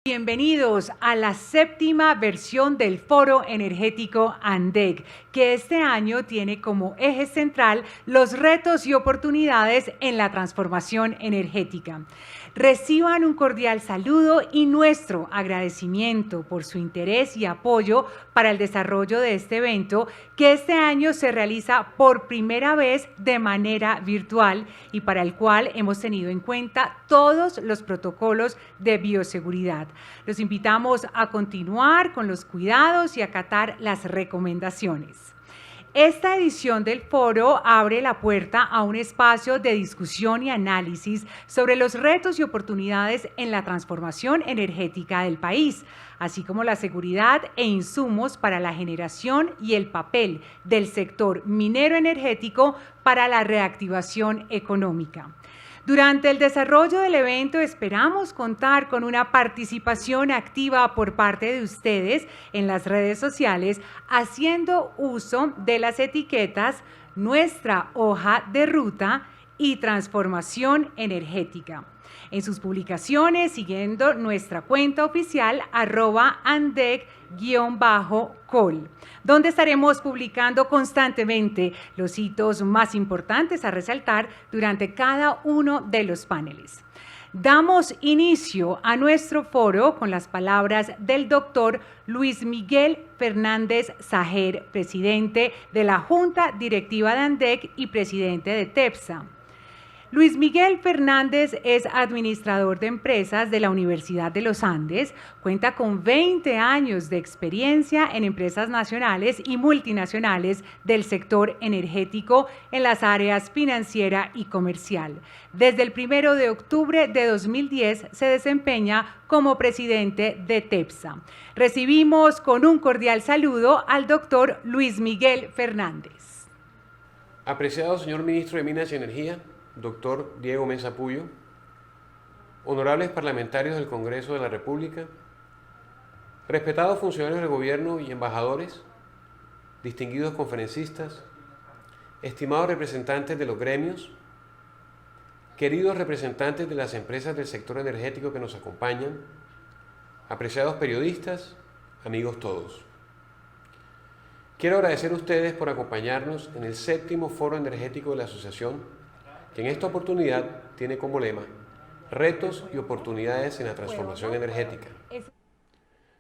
Bienvenidos a la séptima versión del Foro Energético ANDEC, que este año tiene como eje central los retos y oportunidades en la transformación energética. Reciban un cordial saludo y nuestro agradecimiento por su interés y apoyo para el desarrollo de este evento, que este año se realiza por primera vez de manera virtual y para el cual hemos tenido en cuenta todos los protocolos de bioseguridad. Los invitamos a continuar con los cuidados y acatar las recomendaciones. Esta edición del foro abre la puerta a un espacio de discusión y análisis sobre los retos y oportunidades en la transformación energética del país, así como la seguridad e insumos para la generación y el papel del sector minero energético para la reactivación económica. Durante el desarrollo del evento esperamos contar con una participación activa por parte de ustedes en las redes sociales, haciendo uso de las etiquetas Nuestra Hoja de Ruta y Transformación Energética en sus publicaciones, siguiendo nuestra cuenta oficial @andec_col, donde estaremos publicando constantemente los hitos más importantes a resaltar durante cada uno de los paneles. Damos inicio a nuestro foro con las palabras del doctor Luis Miguel Fernández Sajer, presidente de la Junta Directiva de ANDEC y presidente de TEPSA. Luis Miguel Fernández es administrador de empresas de la Universidad de los Andes, cuenta con 20 años de experiencia en empresas nacionales y multinacionales del sector energético en las áreas financiera y comercial. Desde el 1 de octubre de 2010 se desempeña como presidente de TEPSA. Recibimos con un cordial saludo al doctor Luis Miguel Fernández. Apreciado señor Ministro de Minas y Energía, doctor Diego Mesa Puyo, honorables parlamentarios del Congreso de la República, respetados funcionarios del gobierno y embajadores, distinguidos conferencistas, estimados representantes de los gremios, queridos representantes de las empresas del sector energético que nos acompañan, apreciados periodistas, amigos todos. Quiero agradecer a ustedes por acompañarnos en el séptimo Foro Energético de la Asociación, que en esta oportunidad tiene como lema Retos y oportunidades en la transformación energética.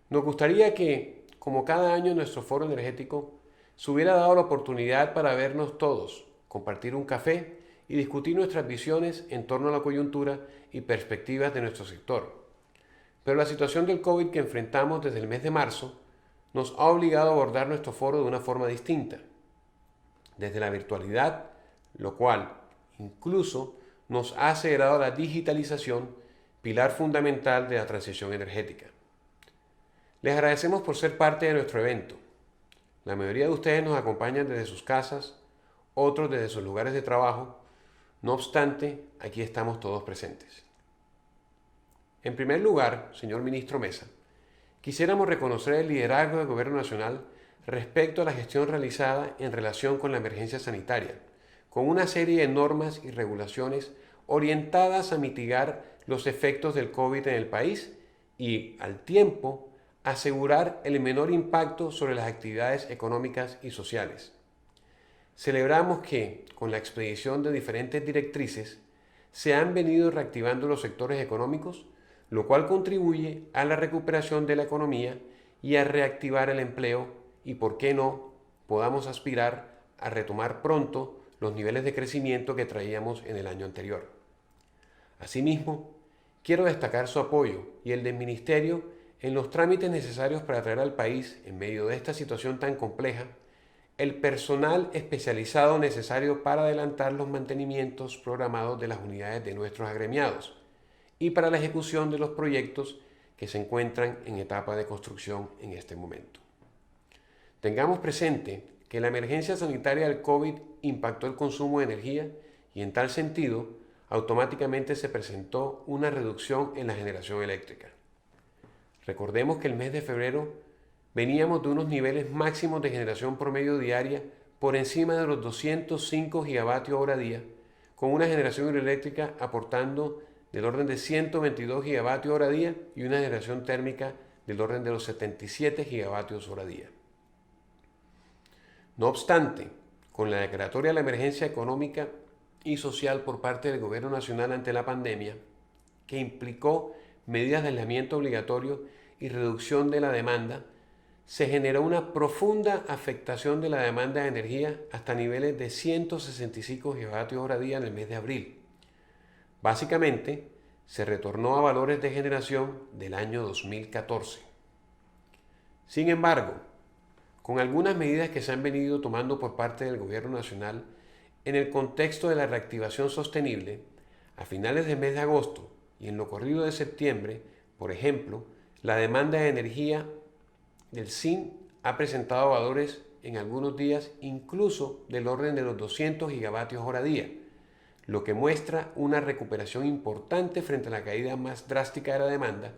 Nos gustaría que, como cada año en nuestro foro energético, se hubiera dado la oportunidad para vernos todos, compartir un café y discutir nuestras visiones en torno a la coyuntura y perspectivas de nuestro sector. Pero la situación del COVID que enfrentamos desde el mes de marzo nos ha obligado a abordar nuestro foro de una forma distinta, desde la virtualidad, lo cual incluso nos ha acelerado la digitalización, pilar fundamental de la transición energética. Les agradecemos por ser parte de nuestro evento. La mayoría de ustedes nos acompañan desde sus casas, otros desde sus lugares de trabajo. No obstante, aquí estamos todos presentes. En primer lugar, señor Ministro Mesa, quisiéramos reconocer el liderazgo del Gobierno Nacional respecto a la gestión realizada en relación con la emergencia sanitaria, con una serie de normas y regulaciones orientadas a mitigar los efectos del COVID en el país y, al tiempo, asegurar el menor impacto sobre las actividades económicas y sociales. Celebramos que, con la expedición de diferentes directrices, se han venido reactivando los sectores económicos, lo cual contribuye a la recuperación de la economía y a reactivar el empleo y, por qué no, podamos aspirar a retomar pronto los niveles de crecimiento que traíamos en el año anterior. Asimismo, quiero destacar su apoyo y el del Ministerio en los trámites necesarios para traer al país, en medio de esta situación tan compleja, el personal especializado necesario para adelantar los mantenimientos programados de las unidades de nuestros agremiados y para la ejecución de los proyectos que se encuentran en etapa de construcción en este momento. Tengamos presente que la emergencia sanitaria del COVID impactó el consumo de energía y, en tal sentido, automáticamente se presentó una reducción en la generación eléctrica. Recordemos que el mes de febrero veníamos de unos niveles máximos de generación promedio diaria por encima de los 205 gigavatios hora día, con una generación hidroeléctrica aportando del orden de 122 gigavatios hora día y una generación térmica del orden de los 77 gigavatios hora día. No obstante, con la declaratoria de la emergencia económica y social por parte del Gobierno Nacional ante la pandemia, que implicó medidas de aislamiento obligatorio y reducción de la demanda, se generó una profunda afectación de la demanda de energía hasta niveles de 165 gigavatios hora día en el mes de abril. Básicamente, se retornó a valores de generación del año 2014. Sin embargo, con algunas medidas que se han venido tomando por parte del Gobierno Nacional en el contexto de la reactivación sostenible, a finales del mes de agosto y en lo corrido de septiembre, por ejemplo, la demanda de energía del SIN ha presentado valores en algunos días incluso del orden de los 200 gigavatios hora día, lo que muestra una recuperación importante frente a la caída más drástica de la demanda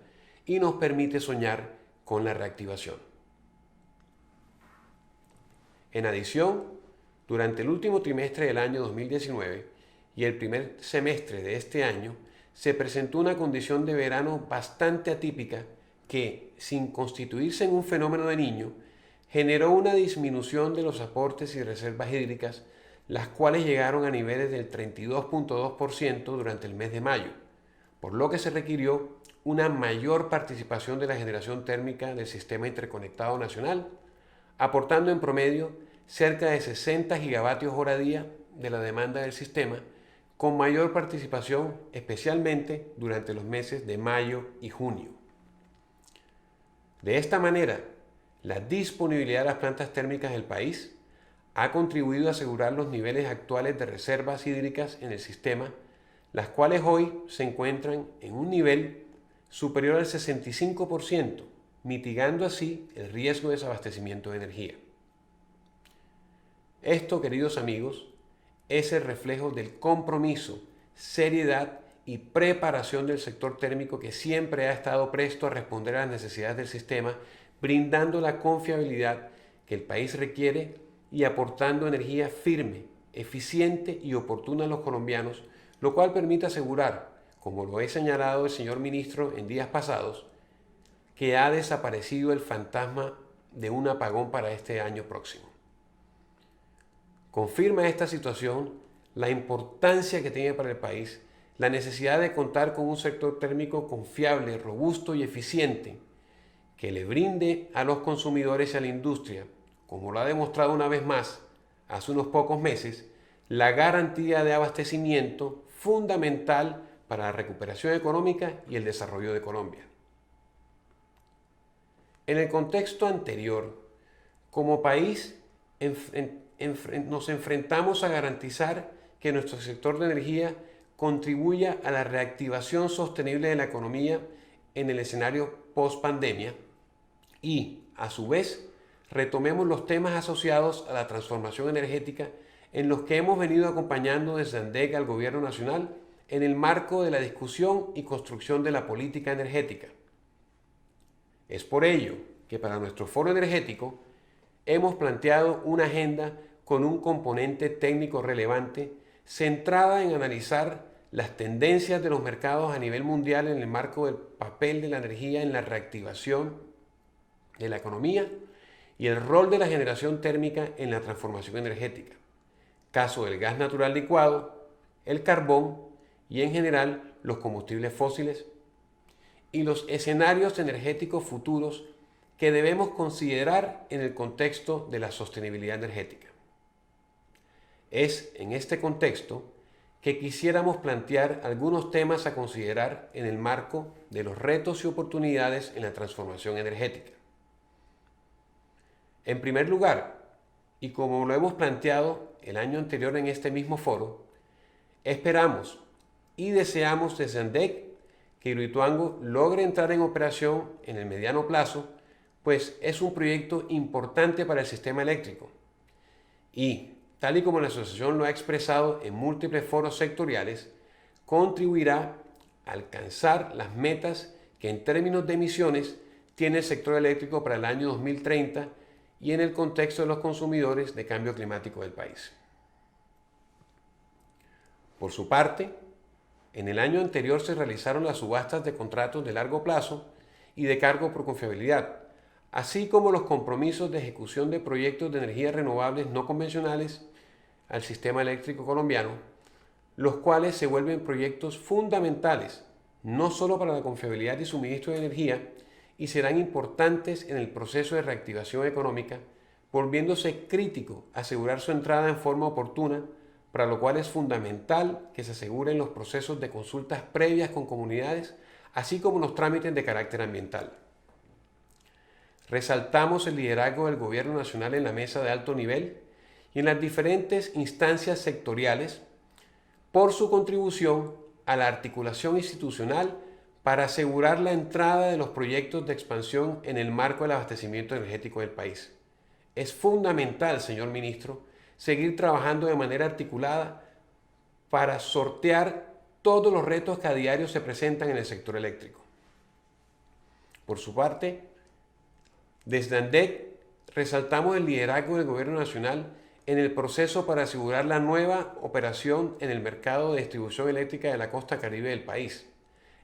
y nos permite soñar con la reactivación. En adición, durante el último trimestre del año 2019 y el primer semestre de este año, se presentó una condición de verano bastante atípica que, sin constituirse en un fenómeno de Niño, generó una disminución de los aportes y reservas hídricas, las cuales llegaron a niveles del 32.2% durante el mes de mayo, por lo que se requirió una mayor participación de la generación térmica del sistema interconectado nacional, aportando en promedio cerca de 60 gigavatios hora día de la demanda del sistema, con mayor participación especialmente durante los meses de mayo y junio. De esta manera, la disponibilidad de las plantas térmicas del país ha contribuido a asegurar los niveles actuales de reservas hídricas en el sistema, las cuales hoy se encuentran en un nivel superior al 65%, mitigando así el riesgo de desabastecimiento de energía. Esto, queridos amigos, es el reflejo del compromiso, seriedad y preparación del sector térmico que siempre ha estado presto a responder a las necesidades del sistema, brindando la confiabilidad que el país requiere y aportando energía firme, eficiente y oportuna a los colombianos, lo cual permite asegurar, como lo he señalado el señor ministro en días pasados, que ha desaparecido el fantasma de un apagón para este año próximo. Confirma esta situación la importancia que tiene para el país la necesidad de contar con un sector térmico confiable, robusto y eficiente que le brinde a los consumidores y a la industria, como lo ha demostrado una vez más hace unos pocos meses, la garantía de abastecimiento fundamental para la recuperación económica y el desarrollo de Colombia. En el contexto anterior, como país, nos enfrentamos a garantizar que nuestro sector de energía contribuya a la reactivación sostenible de la economía en el escenario post-pandemia y, a su vez, retomemos los temas asociados a la transformación energética en los que hemos venido acompañando desde ANDEC al Gobierno Nacional en el marco de la discusión y construcción de la política energética. Es por ello que para nuestro foro energético hemos planteado una agenda con un componente técnico relevante centrada en analizar las tendencias de los mercados a nivel mundial en el marco del papel de la energía en la reactivación de la economía y el rol de la generación térmica en la transformación energética, caso del gas natural licuado, el carbón y en general los combustibles fósiles, y los escenarios energéticos futuros que debemos considerar en el contexto de la sostenibilidad energética. Es en este contexto que quisiéramos plantear algunos temas a considerar en el marco de los retos y oportunidades en la transformación energética. En primer lugar, y como lo hemos planteado el año anterior en este mismo foro, esperamos y deseamos desde ANDEC que Hidroituango logre entrar en operación en el mediano plazo, pues es un proyecto importante para el sistema eléctrico y, tal y como la asociación lo ha expresado en múltiples foros sectoriales, contribuirá a alcanzar las metas que en términos de emisiones tiene el sector eléctrico para el año 2030 y en el contexto de los consumidores de cambio climático del país. Por su parte, En el año anterior se realizaron las subastas de contratos de largo plazo y de cargo por confiabilidad, así como los compromisos de ejecución de proyectos de energías renovables no convencionales al sistema eléctrico colombiano, los cuales se vuelven proyectos fundamentales no solo para la confiabilidad y suministro de energía, y serán importantes en el proceso de reactivación económica, volviéndose crítico asegurar su entrada en forma oportuna, para lo cual es fundamental que se aseguren los procesos de consultas previas con comunidades, así como los trámites de carácter ambiental. Resaltamos el liderazgo del Gobierno Nacional en la mesa de alto nivel y en las diferentes instancias sectoriales por su contribución a la articulación institucional para asegurar la entrada de los proyectos de expansión en el marco del abastecimiento energético del país. Es fundamental, señor ministro, seguir trabajando de manera articulada para sortear todos los retos que a diario se presentan en el sector eléctrico. Por su parte, desde ANDEC resaltamos el liderazgo del Gobierno Nacional en el proceso para asegurar la nueva operación en el mercado de distribución eléctrica de la costa caribe del país,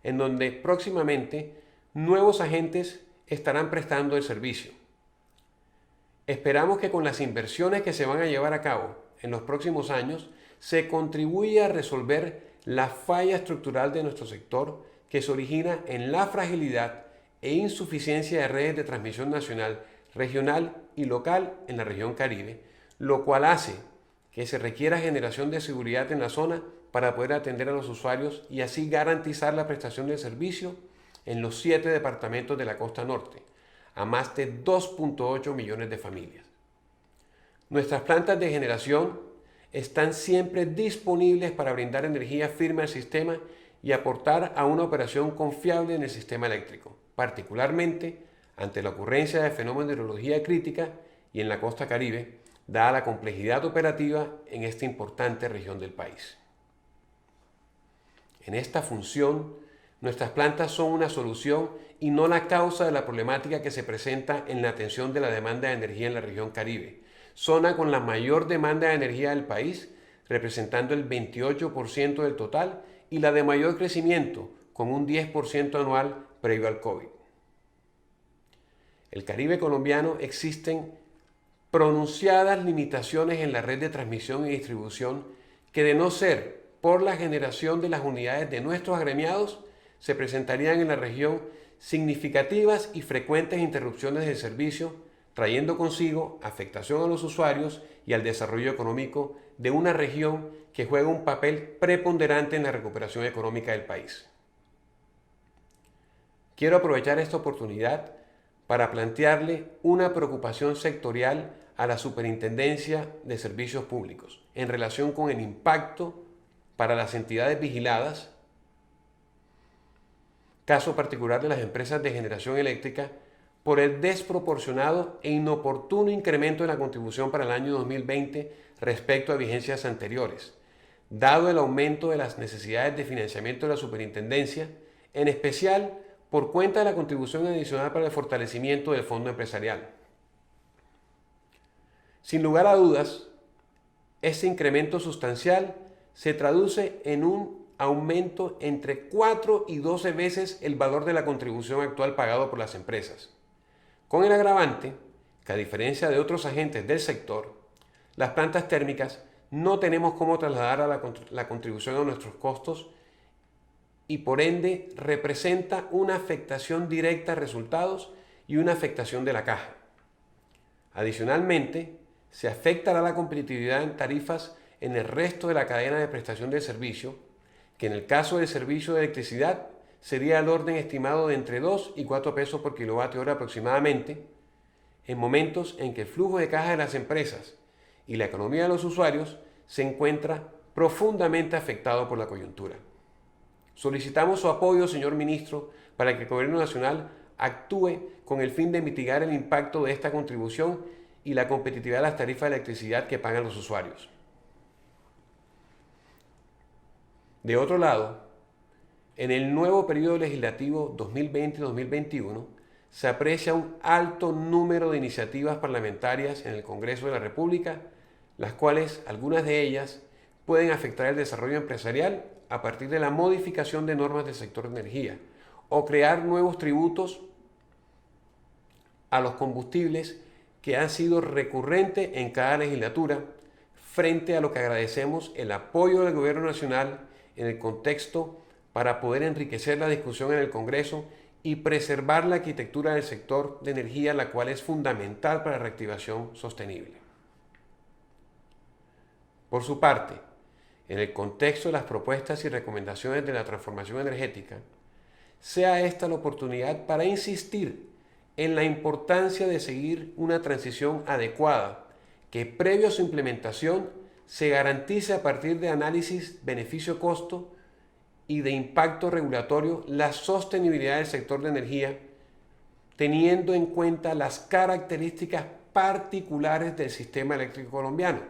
en donde próximamente nuevos agentes estarán prestando el servicio. Esperamos que con las inversiones que se van a llevar a cabo en los próximos años se contribuya a resolver la falla estructural de nuestro sector que se origina en la fragilidad e insuficiencia de redes de transmisión nacional, regional y local en la región Caribe, lo cual hace que se requiera generación de seguridad en la zona para poder atender a los usuarios y así garantizar la prestación del servicio en los 7 departamentos de la costa norte, a más de 2.8 millones de familias. Nuestras plantas de generación están siempre disponibles para brindar energía firme al sistema y aportar a una operación confiable en el sistema eléctrico, particularmente ante la ocurrencia de fenómenos de hidrología crítica y en la costa Caribe, dada la complejidad operativa en esta importante región del país. En esta función, nuestras plantas son una solución y no la causa de la problemática que se presenta en la atención de la demanda de energía en la región Caribe, zona con la mayor demanda de energía del país, representando el 28% del total, y la de mayor crecimiento, con un 10% anual previo al COVID. El Caribe colombiano existen pronunciadas limitaciones en la red de transmisión y distribución que, de no ser por la generación de las unidades de nuestros agremiados, se presentarían en la región significativas y frecuentes interrupciones del servicio, trayendo consigo afectación a los usuarios y al desarrollo económico de una región que juega un papel preponderante en la recuperación económica del país. Quiero aprovechar esta oportunidad para plantearle una preocupación sectorial a la Superintendencia de Servicios Públicos en relación con el impacto para las entidades vigiladas, caso particular de las empresas de generación eléctrica, por el desproporcionado e inoportuno incremento en la contribución para el año 2020 respecto a vigencias anteriores, dado el aumento de las necesidades de financiamiento de la superintendencia, en especial por cuenta de la contribución adicional para el fortalecimiento del fondo empresarial. Sin lugar a dudas, este incremento sustancial se traduce en un aumento entre 4 y 12 veces el valor de la contribución actual pagado por las empresas, con el agravante que, a diferencia de otros agentes del sector, las plantas térmicas no tenemos cómo trasladar a la contribución a nuestros costos y por ende representa una afectación directa a resultados y una afectación de la caja. Adicionalmente, se afectará la competitividad en tarifas en el resto de la cadena de prestación del servicio, que en el caso del servicio de electricidad sería el orden estimado de entre 2 y 4 pesos por kilovatio hora aproximadamente, en momentos en que el flujo de caja de las empresas y la economía de los usuarios se encuentra profundamente afectado por la coyuntura. Solicitamos su apoyo, señor ministro, para que el Gobierno Nacional actúe con el fin de mitigar el impacto de esta contribución y la competitividad de las tarifas de electricidad que pagan los usuarios. De otro lado, en el nuevo periodo legislativo 2020-2021 se aprecia un alto número de iniciativas parlamentarias en el Congreso de la República, las cuales, algunas de ellas, pueden afectar el desarrollo empresarial a partir de la modificación de normas del sector de energía o crear nuevos tributos a los combustibles que han sido recurrentes en cada legislatura, frente a lo que agradecemos el apoyo del Gobierno Nacional en el contexto para poder enriquecer la discusión en el Congreso y preservar la arquitectura del sector de energía, la cual es fundamental para la reactivación sostenible. Por su parte, en el contexto de las propuestas y recomendaciones de la transformación energética, sea esta la oportunidad para insistir en la importancia de seguir una transición adecuada que previo a su implementación se garantice a partir de análisis beneficio-costo y de impacto regulatorio la sostenibilidad del sector de energía, teniendo en cuenta las características particulares del sistema eléctrico colombiano,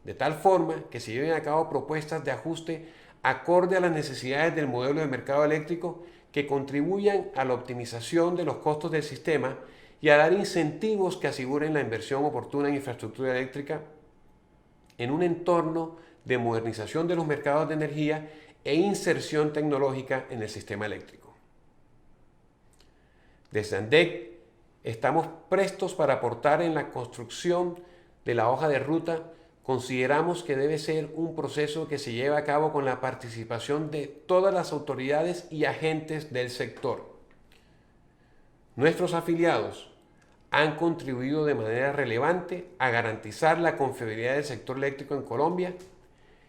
de tal forma que se lleven a cabo propuestas de ajuste acorde a las necesidades del modelo de mercado eléctrico que contribuyan a la optimización de los costos del sistema y a dar incentivos que aseguren la inversión oportuna en infraestructura eléctrica en un entorno de modernización de los mercados de energía e inserción tecnológica en el sistema eléctrico. Desde ANDEC estamos prestos para aportar en la construcción de la hoja de ruta. Consideramos que debe ser un proceso que se lleve a cabo con la participación de todas las autoridades y agentes del sector. Nuestros afiliados han contribuido de manera relevante a garantizar la confiabilidad del sector eléctrico en Colombia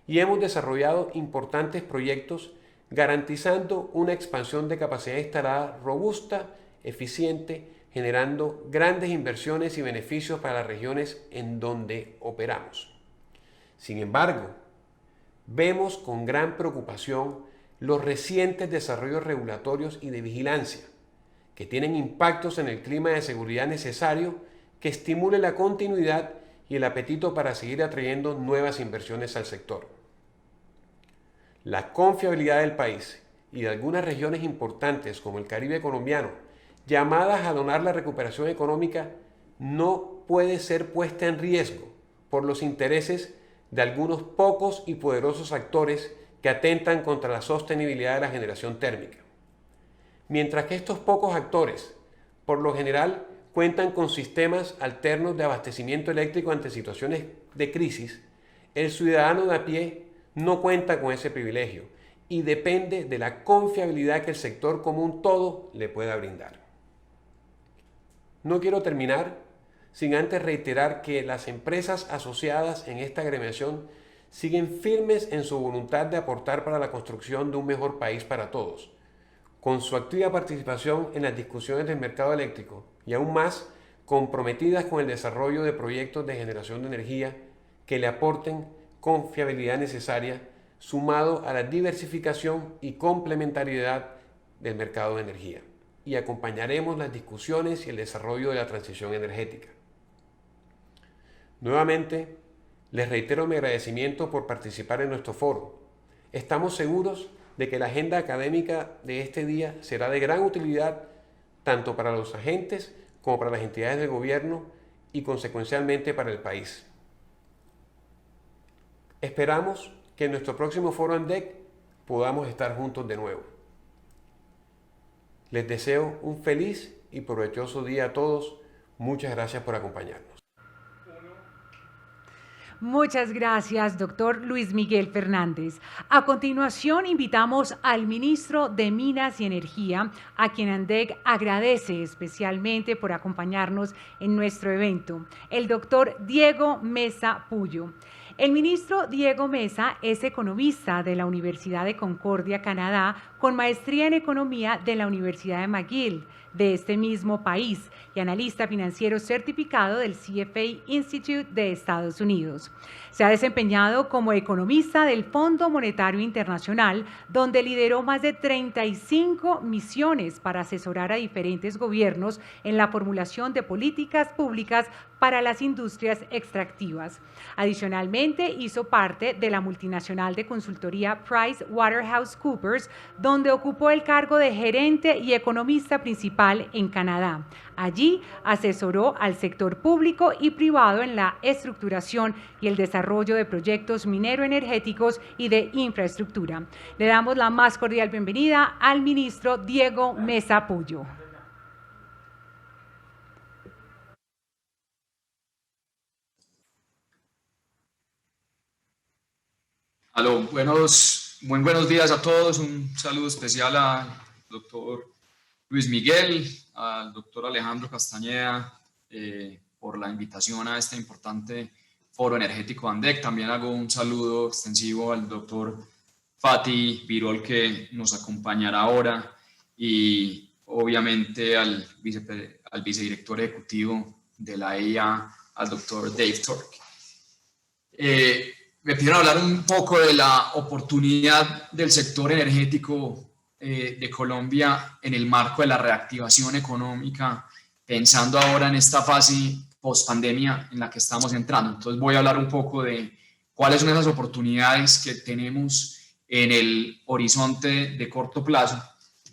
y hemos desarrollado importantes proyectos garantizando una expansión de capacidad instalada robusta, eficiente, generando grandes inversiones y beneficios para las regiones en donde operamos. Sin embargo, vemos con gran preocupación los recientes desarrollos regulatorios y de vigilancia, que tienen impactos en el clima de seguridad necesario que estimule la continuidad y el apetito para seguir atrayendo nuevas inversiones al sector. La confiabilidad del país y de algunas regiones importantes como el Caribe colombiano, llamadas a donar la recuperación económica, no puede ser puesta en riesgo por los intereses de algunos pocos y poderosos actores que atentan contra la sostenibilidad de la generación térmica. Mientras que estos pocos actores, por lo general, cuentan con sistemas alternos de abastecimiento eléctrico ante situaciones de crisis, el ciudadano de a pie no cuenta con ese privilegio y depende de la confiabilidad que el sector como un todo le pueda brindar. No quiero terminar sin antes reiterar que las empresas asociadas en esta agremiación siguen firmes en su voluntad de aportar para la construcción de un mejor país para todos, con su activa participación en las discusiones del mercado eléctrico y aún más comprometidas con el desarrollo de proyectos de generación de energía que le aporten confiabilidad necesaria, sumado a la diversificación y complementariedad del mercado de energía. Y acompañaremos las discusiones y el desarrollo de la transición energética. Nuevamente, les reitero mi agradecimiento por participar en nuestro foro. Estamos seguros de que la agenda académica de este día será de gran utilidad tanto para los agentes como para las entidades del gobierno y consecuencialmente para el país. Esperamos que en nuestro próximo foro ANDEC podamos estar juntos de nuevo. Les deseo un feliz y provechoso día a todos. Muchas gracias por acompañarnos. Muchas gracias, doctor Luis Miguel Fernández. A continuación, invitamos al ministro de Minas y Energía, a quien ANDEC agradece especialmente por acompañarnos en nuestro evento, el doctor Diego Mesa Puyo. El ministro Diego Mesa es economista de la Universidad de Concordia, Canadá, con maestría en economía de la Universidad de McGill de este mismo país y analista financiero certificado del CFA Institute de Estados Unidos. Se ha desempeñado como economista del Fondo Monetario Internacional, donde lideró más de 35 misiones para asesorar a diferentes gobiernos en la formulación de políticas públicas para las industrias extractivas. Adicionalmente, hizo parte de la multinacional de consultoría PricewaterhouseCoopers, donde ocupó el cargo de gerente y economista principal principal en Canadá. Allí asesoró al sector público y privado en la estructuración y el desarrollo de proyectos minero-energéticos y de infraestructura. Le damos la más cordial bienvenida al ministro Diego Mesa Puyo. Aló, muy buenos días a todos. Un saludo especial al doctor Luis Miguel, al doctor Alejandro Castañeda por la invitación a este importante foro energético ANDEC. También hago un saludo extensivo al doctor Fatih Birol, que nos acompañará ahora, y obviamente al vicedirector ejecutivo de la EIA, al doctor Dave Turk. Me pidieron hablar un poco de la oportunidad del sector energético de Colombia en el marco de la reactivación económica, pensando ahora en esta fase post-pandemia en la que estamos entrando. Entonces voy a hablar un poco de cuáles son esas oportunidades que tenemos en el horizonte de corto plazo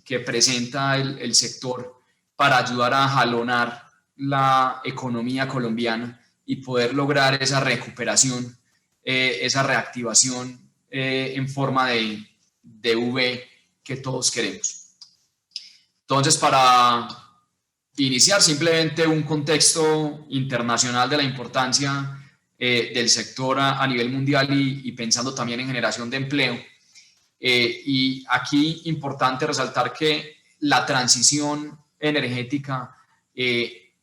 que presenta el sector para ayudar a jalonar la economía colombiana y poder lograr esa recuperación, esa reactivación en forma de V que todos queremos. Entonces, para iniciar, simplemente un contexto internacional de la importancia del sector a nivel mundial y pensando también en generación de empleo. Y aquí importante resaltar que la transición energética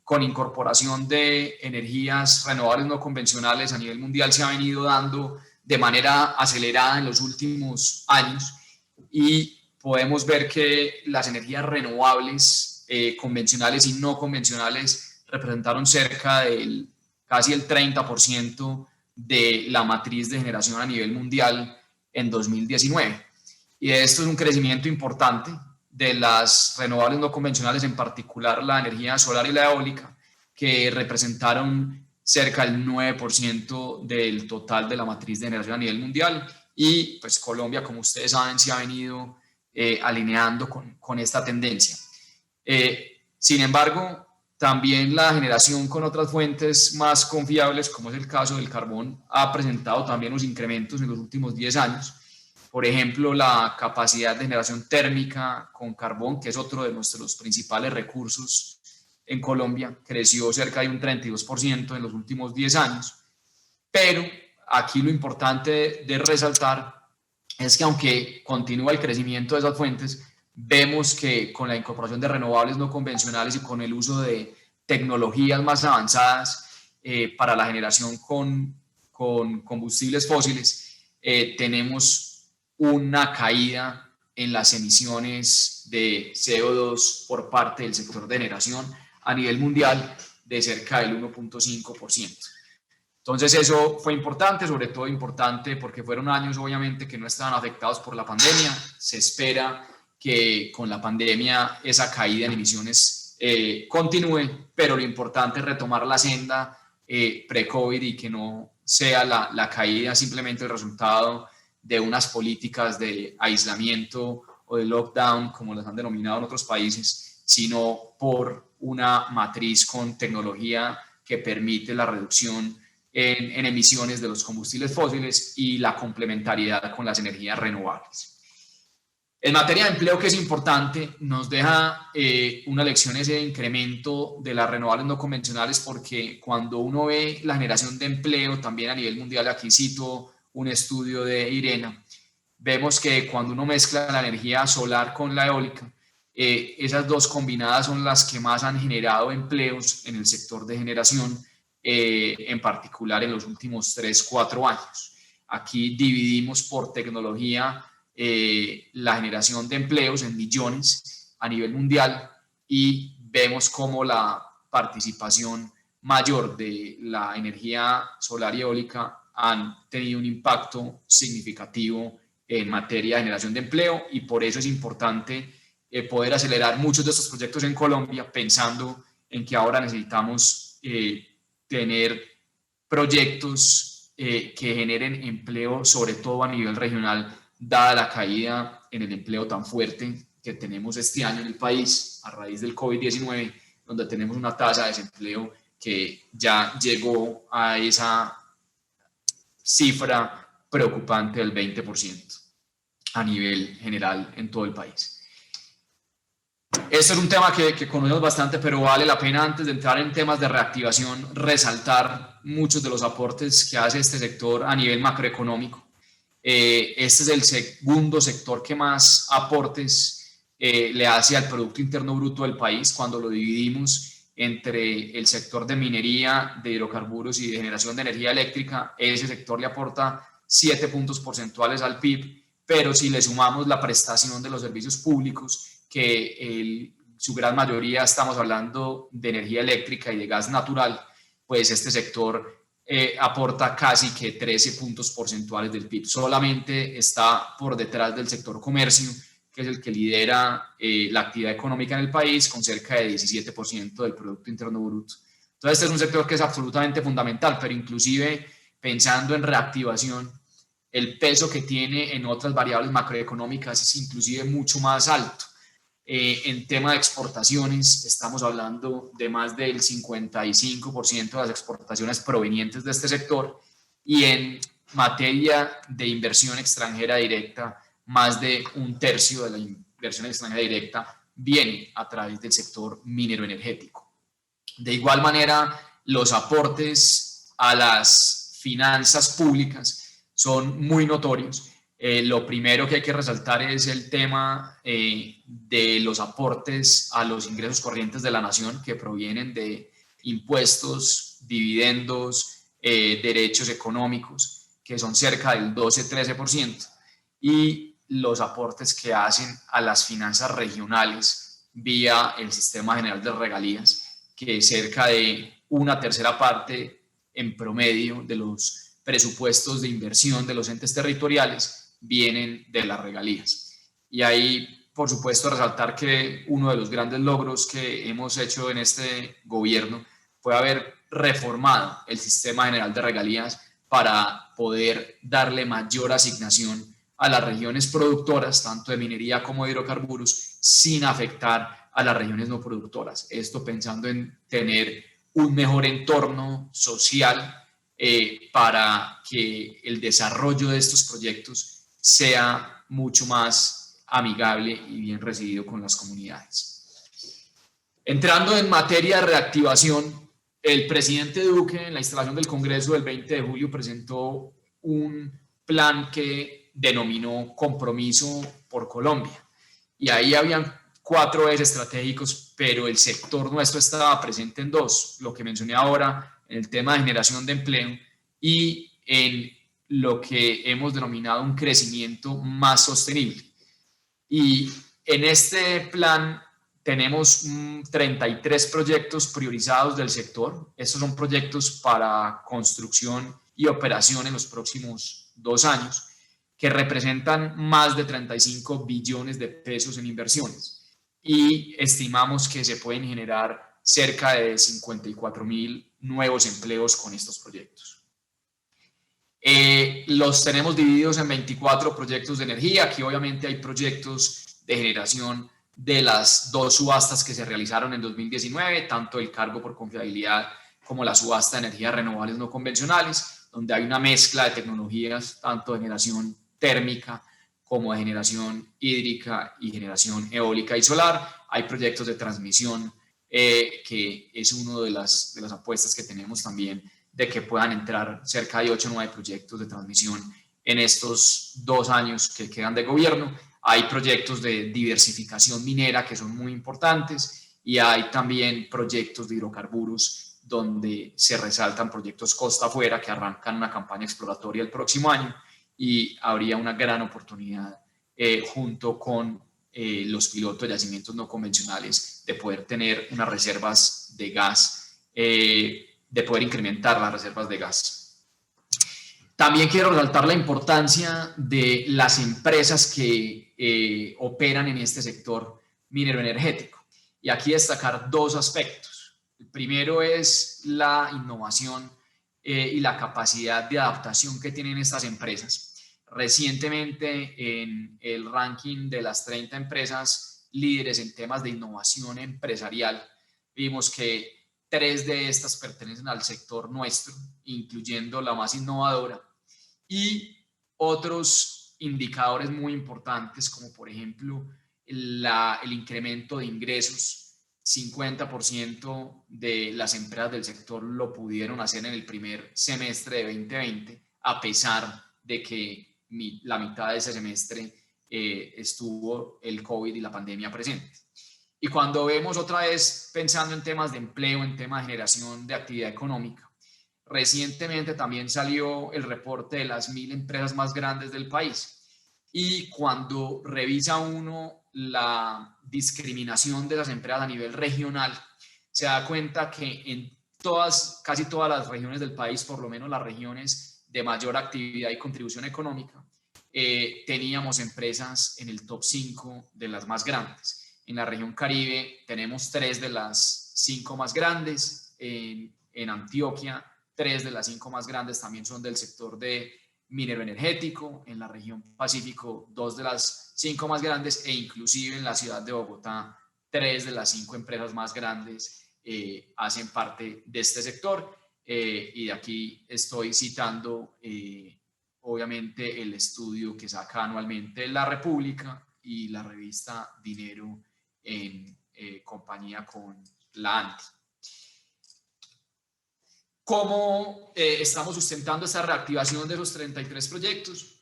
con incorporación de energías renovables no convencionales a nivel mundial se ha venido dando de manera acelerada en los últimos años, y podemos ver que las energías renovables convencionales y no convencionales representaron cerca del casi el 30% de la matriz de generación a nivel mundial en 2019. Y esto es un crecimiento importante de las renovables no convencionales, en particular la energía solar y la eólica, que representaron cerca del 9% del total de la matriz de generación a nivel mundial. Y pues Colombia, como ustedes saben, se ha venido alineando con esta tendencia. Sin embargo, también la generación con otras fuentes más confiables, como es el caso del carbón, ha presentado también unos incrementos en los últimos 10 años. Por ejemplo, la capacidad de generación térmica con carbón, que es otro de nuestros principales recursos en Colombia, creció cerca de un 32% en los últimos 10 años. Pero aquí lo importante de resaltar es que aunque continúa el crecimiento de esas fuentes, vemos que con la incorporación de renovables no convencionales y con el uso de tecnologías más avanzadas para la generación con combustibles fósiles, tenemos una caída en las emisiones de CO2 por parte del sector de generación a nivel mundial de cerca del 1.5%. Entonces eso fue importante, sobre todo importante porque fueron años obviamente que no estaban afectados por la pandemia. Se espera que con la pandemia esa caída en emisiones continúe, pero lo importante es retomar la senda pre-COVID y que no sea la caída simplemente el resultado de unas políticas de aislamiento o de lockdown, como las han denominado en otros países, sino por una matriz con tecnología que permite la reducción en emisiones de los combustibles fósiles y la complementariedad con las energías renovables. En materia de empleo, que es importante, nos deja una lección ese incremento de las renovables no convencionales, porque cuando uno ve la generación de empleo también a nivel mundial, aquí cito un estudio de IRENA, vemos que cuando uno mezcla la energía solar con la eólica, esas dos combinadas son las que más han generado empleos en el sector de generación, en particular en los últimos 3-4 años. Aquí dividimos por tecnología la generación de empleos en millones a nivel mundial y vemos cómo la participación mayor de la energía solar y eólica han tenido un impacto significativo en materia de generación de empleo, y por eso es importante poder acelerar muchos de estos proyectos en Colombia, pensando en que ahora necesitamos tener proyectos que generen empleo, sobre todo a nivel regional, dada la caída en el empleo tan fuerte que tenemos este año en el país a raíz del COVID-19, donde tenemos una tasa de desempleo que ya llegó a esa cifra preocupante del 20% a nivel general en todo el país. Este es un tema que conocemos bastante, pero vale la pena, antes de entrar en temas de reactivación, resaltar muchos de los aportes que hace este sector a nivel macroeconómico. Este es el segundo sector que más aportes le hace al Producto Interno Bruto del país. Cuando lo dividimos entre el sector de minería, de hidrocarburos y de generación de energía eléctrica, ese sector le aporta 7 puntos porcentuales al PIB, pero si le sumamos la prestación de los servicios públicos, que su gran mayoría estamos hablando de energía eléctrica y de gas natural, pues este sector aporta casi que 13 puntos porcentuales del PIB. Solamente está por detrás del sector comercio, que es el que lidera la actividad económica en el país, con cerca de 17% del Producto Interno Bruto. Entonces, este es un sector que es absolutamente fundamental, pero inclusive pensando en reactivación, el peso que tiene en otras variables macroeconómicas es inclusive mucho más alto. En tema de exportaciones, estamos hablando de más del 55% de las exportaciones provenientes de este sector, y en materia de inversión extranjera directa, más de un tercio de la inversión extranjera directa viene a través del sector minero energético. De igual manera, los aportes a las finanzas públicas son muy notorios. Lo primero que hay que resaltar es el tema de los aportes a los ingresos corrientes de la nación, que provienen de impuestos, dividendos, derechos económicos, que son cerca del 12-13%, y los aportes que hacen a las finanzas regionales vía el Sistema General de Regalías, que cerca de una tercera parte en promedio de los presupuestos de inversión de los entes territoriales vienen de las regalías. Y ahí, por supuesto, resaltar que uno de los grandes logros que hemos hecho en este gobierno fue haber reformado el Sistema General de Regalías para poder darle mayor asignación a las regiones productoras, tanto de minería como de hidrocarburos, sin afectar a las regiones no productoras. Esto pensando en tener un mejor entorno social para que el desarrollo de estos proyectos sea mucho más amigable y bien recibido con las comunidades. Entrando en materia de reactivación, el presidente Duque, en la instalación del Congreso del 20 de julio, presentó un plan que denominó Compromiso por Colombia. Y ahí habían 4 ejes estratégicos, pero el sector nuestro estaba presente en 2, lo que mencioné ahora, en el tema de generación de empleo y en lo que hemos denominado un crecimiento más sostenible. Y en este plan tenemos 33 proyectos priorizados del sector. Estos son proyectos para construcción y operación en los próximos 2 años, que representan más de 35 billones de pesos en inversiones. Y estimamos que se pueden generar cerca de 54.000 nuevos empleos con estos proyectos. Los tenemos divididos en 24 proyectos de energía. Aquí obviamente hay proyectos de generación de las 2 subastas que se realizaron en 2019, tanto el cargo por confiabilidad como la subasta de energías renovables no convencionales, donde hay una mezcla de tecnologías, tanto de generación térmica como de generación hídrica y generación eólica y solar. Hay proyectos de transmisión, que es una de las apuestas que tenemos también, de que puedan entrar cerca de 8 o 9 proyectos de transmisión en estos 2 años que quedan de gobierno. Hay proyectos de diversificación minera que son muy importantes, y hay también proyectos de hidrocarburos donde se resaltan proyectos costa afuera que arrancan una campaña exploratoria el próximo año, y habría una gran oportunidad junto con los pilotos de yacimientos no convencionales de poder tener unas reservas de gas, de poder incrementar las reservas de gas. También quiero resaltar la importancia de las empresas que operan en este sector minero energético. Y aquí destacar 2 aspectos. El primero es la innovación y la capacidad de adaptación que tienen estas empresas. Recientemente, en el ranking de las 30 empresas líderes en temas de innovación empresarial. Vimos que 3 de estas pertenecen al sector nuestro, incluyendo la más innovadora, y otros indicadores muy importantes, como por ejemplo el incremento de ingresos. 50% de las empresas del sector lo pudieron hacer en el primer semestre de 2020, a pesar de que la mitad de ese semestre estuvo el COVID y la pandemia presente. Y cuando vemos otra vez pensando en temas de empleo, en temas de generación de actividad económica, recientemente también salió el reporte de las 1000 empresas más grandes del país. Y cuando revisa uno la discriminación de las empresas a nivel regional, se da cuenta que en casi todas las regiones del país, por lo menos las regiones de mayor actividad y contribución económica, teníamos empresas en el top 5 de las más grandes. En la región Caribe tenemos 3 de las 5 más grandes. En Antioquia, 3 de las 5 más grandes también son del sector de minero energético. En la región Pacífico, 2 de las 5 más grandes, e inclusive en la ciudad de Bogotá, 3 de las 5 empresas más grandes hacen parte de este sector. Y de aquí estoy citando obviamente el estudio que saca anualmente La República y la revista Dinero, en compañía con la ANTI. ¿Cómo estamos sustentando esta reactivación de los 33 proyectos?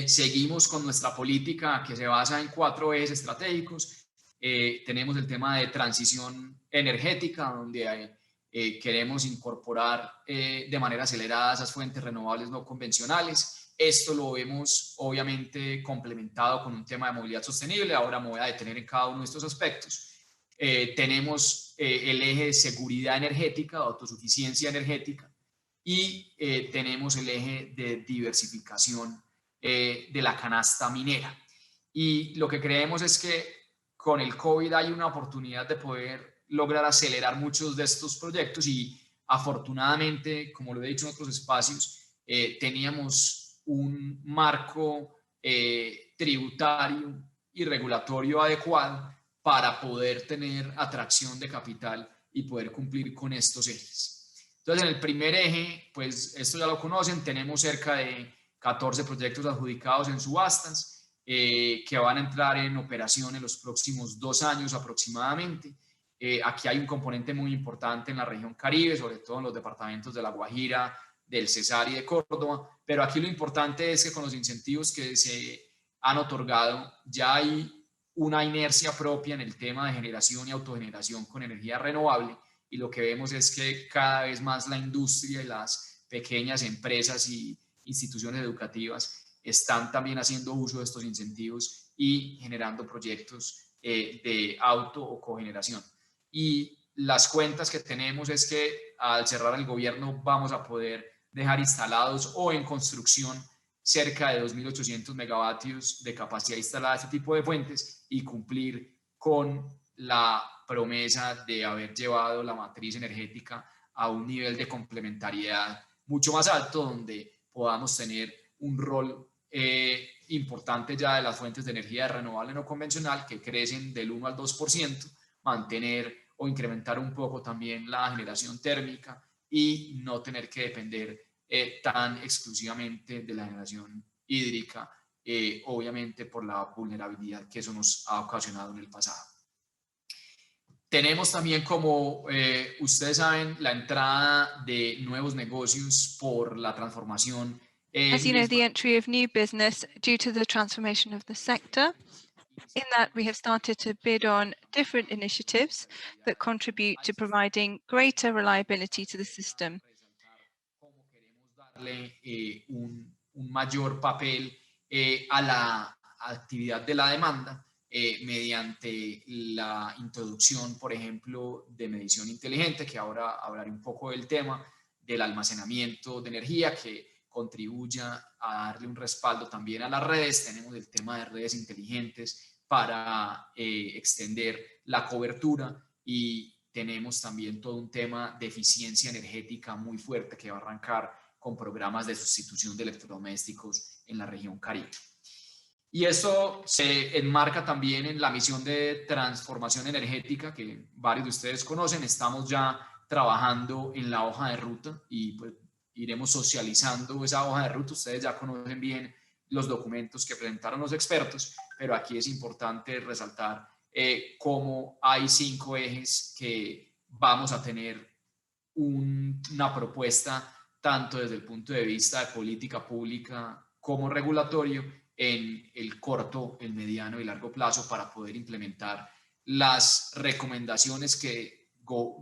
Seguimos con nuestra política que se basa en 4 ejes estratégicos. Tenemos el tema de transición energética, donde queremos incorporar de manera acelerada esas fuentes renovables no convencionales. Esto lo vemos obviamente complementado con un tema de movilidad sostenible. Ahora me voy a detener en cada uno de estos aspectos. Tenemos el eje de seguridad energética, autosuficiencia energética, y tenemos el eje de diversificación de la canasta minera. Y lo que creemos es que con el COVID hay una oportunidad de poder lograr acelerar muchos de estos proyectos, y afortunadamente, como lo he dicho en otros espacios, teníamos un marco tributario y regulatorio adecuado para poder tener atracción de capital y poder cumplir con estos ejes. Entonces, en el primer eje, pues esto ya lo conocen, tenemos cerca de 14 proyectos adjudicados en subastas que van a entrar en operación en los próximos 2 años aproximadamente. Aquí hay un componente muy importante en la región Caribe, sobre todo en los departamentos de La Guajira, del Cesar y de Córdoba, pero aquí lo importante es que con los incentivos que se han otorgado ya hay una inercia propia en el tema de generación y autogeneración con energía renovable, y lo que vemos es que cada vez más la industria y las pequeñas empresas y instituciones educativas están también haciendo uso de estos incentivos y generando proyectos de auto o cogeneración. Y las cuentas que tenemos es que al cerrar el gobierno vamos a poder dejar instalados o en construcción cerca de 2.800 megavatios de capacidad instalada de este tipo de fuentes, y cumplir con la promesa de haber llevado la matriz energética a un nivel de complementariedad mucho más alto, donde podamos tener un rol importante ya de las fuentes de energía renovable no convencional, que crecen del 1 al 2%, mantener o incrementar un poco también la generación térmica y no tener que depender tan exclusivamente de la generación hídrica, obviamente por la vulnerabilidad que eso nos ha ocasionado en el pasado. Tenemos también, como ustedes saben, la entrada de nuevos negocios por la transformación. As you know, the entry of new business due to the transformation of the sector. In that, we have started to bid on different initiatives that contribute to providing greater reliability to the system. Darle un mayor papel a la actividad de la demanda mediante la introducción, por ejemplo, de medición inteligente, que ahora hablaré un poco del tema, del almacenamiento de energía, que contribuya a darle un respaldo también a las redes. Tenemos el tema de redes inteligentes para extender la cobertura, y tenemos también todo un tema de eficiencia energética muy fuerte que va a arrancar con programas de sustitución de electrodomésticos en la región Caribe. Y eso se enmarca también en la misión de transformación energética que varios de ustedes conocen. Estamos ya trabajando en la hoja de ruta y pues iremos socializando esa hoja de ruta. Ustedes ya conocen bien los documentos que presentaron los expertos, pero aquí es importante resaltar cómo hay 5 ejes que vamos a tener una propuesta tanto desde el punto de vista de política pública como regulatorio en el corto, el mediano y largo plazo para poder implementar las recomendaciones que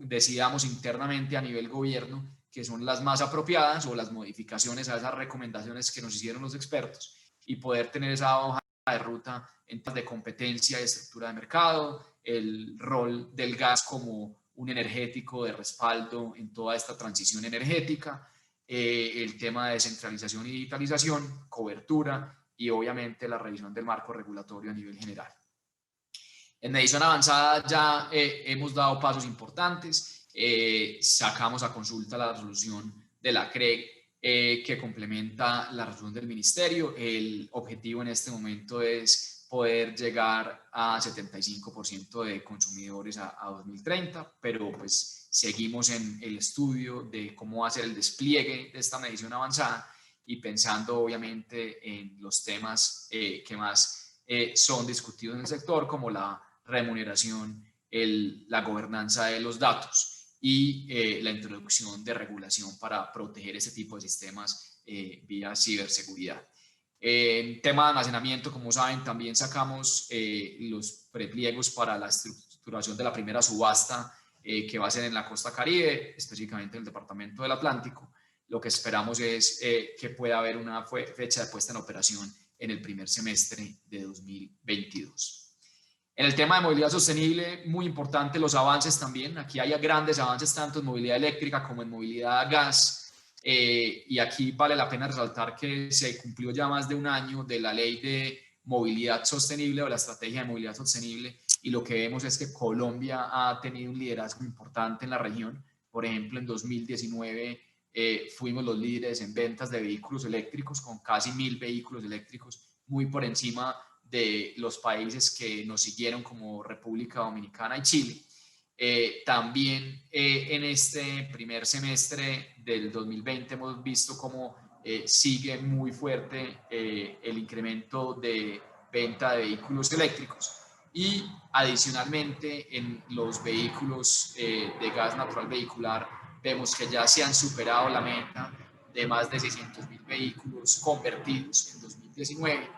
decidamos internamente a nivel gobierno, que son las más apropiadas, o las modificaciones a esas recomendaciones que nos hicieron los expertos, y poder tener esa hoja de ruta en temas de competencia y estructura de mercado, el rol del gas como un energético de respaldo en toda esta transición energética, el tema de descentralización y digitalización, cobertura y obviamente la revisión del marco regulatorio a nivel general. En medición avanzada ya hemos dado pasos importantes, sacamos a consulta la resolución de la CREG que complementa la resolución del ministerio. El objetivo en este momento es poder llegar a 75% de consumidores a 2030, pero pues seguimos en el estudio de cómo va a ser el despliegue de esta medición avanzada y pensando obviamente en los temas que más son discutidos en el sector, como la remuneración, la gobernanza de los datos y la introducción de regulación para proteger este tipo de sistemas vía ciberseguridad. En tema de almacenamiento, como saben, también sacamos los prepliegos para la estructuración de la primera subasta que va a ser en la costa Caribe, específicamente en el departamento del Atlántico. Lo que esperamos es que pueda haber una fecha de puesta en operación en el primer semestre de 2022. En el tema de movilidad sostenible, muy importante los avances también. Aquí hay grandes avances tanto en movilidad eléctrica como en movilidad a gas. Y aquí vale la pena resaltar que se cumplió ya más de un año de la ley de movilidad sostenible o la estrategia de movilidad sostenible, y lo que vemos es que Colombia ha tenido un liderazgo importante en la región. Por ejemplo, en 2019 fuimos los líderes en ventas de vehículos eléctricos con casi 1.000 vehículos eléctricos, muy por encima de los países que nos siguieron como República Dominicana y Chile. También en este primer semestre del 2020 hemos visto cómo sigue muy fuerte el incremento de venta de vehículos eléctricos, y adicionalmente en los vehículos de gas natural vehicular vemos que ya se han superado la meta de más de 600.000 vehículos convertidos en 2019.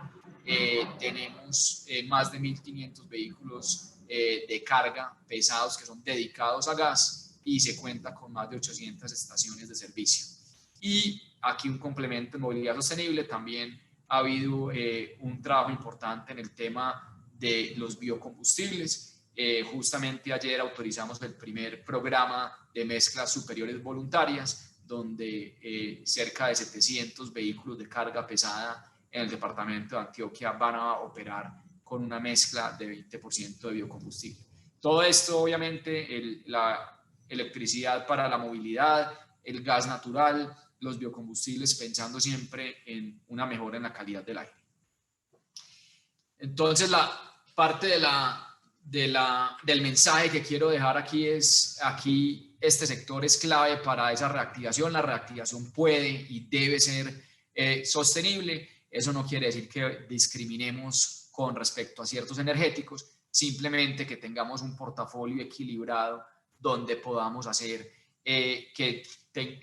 Tenemos más de 1.500 vehículos de carga pesados que son dedicados a gas, y se cuenta con más de 800 estaciones de servicio. Y aquí un complemento en movilidad sostenible, también ha habido un trabajo importante en el tema de los biocombustibles. Justamente ayer autorizamos el primer programa de mezclas superiores voluntarias, donde cerca de 700 vehículos de carga pesada en el departamento de Antioquia van a operar con una mezcla de 20% de biocombustible. Todo esto, obviamente, la electricidad para la movilidad, el gas natural, los biocombustibles, pensando siempre en una mejora en la calidad del aire. Entonces, la parte del mensaje que quiero dejar aquí es, este sector es clave para esa reactivación. La reactivación puede y debe ser sostenible. Eso no quiere decir que discriminemos con respecto a ciertos energéticos, simplemente que tengamos un portafolio equilibrado donde podamos hacer que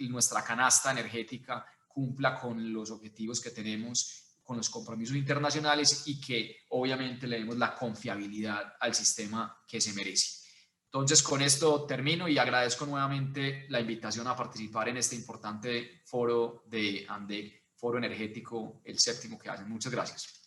nuestra canasta energética cumpla con los objetivos que tenemos, con los compromisos internacionales, y que obviamente le demos la confiabilidad al sistema que se merece. Entonces, con esto termino y agradezco nuevamente la invitación a participar en este importante foro de ANDEC, Foro Energético, el 7º que hacen. Muchas gracias.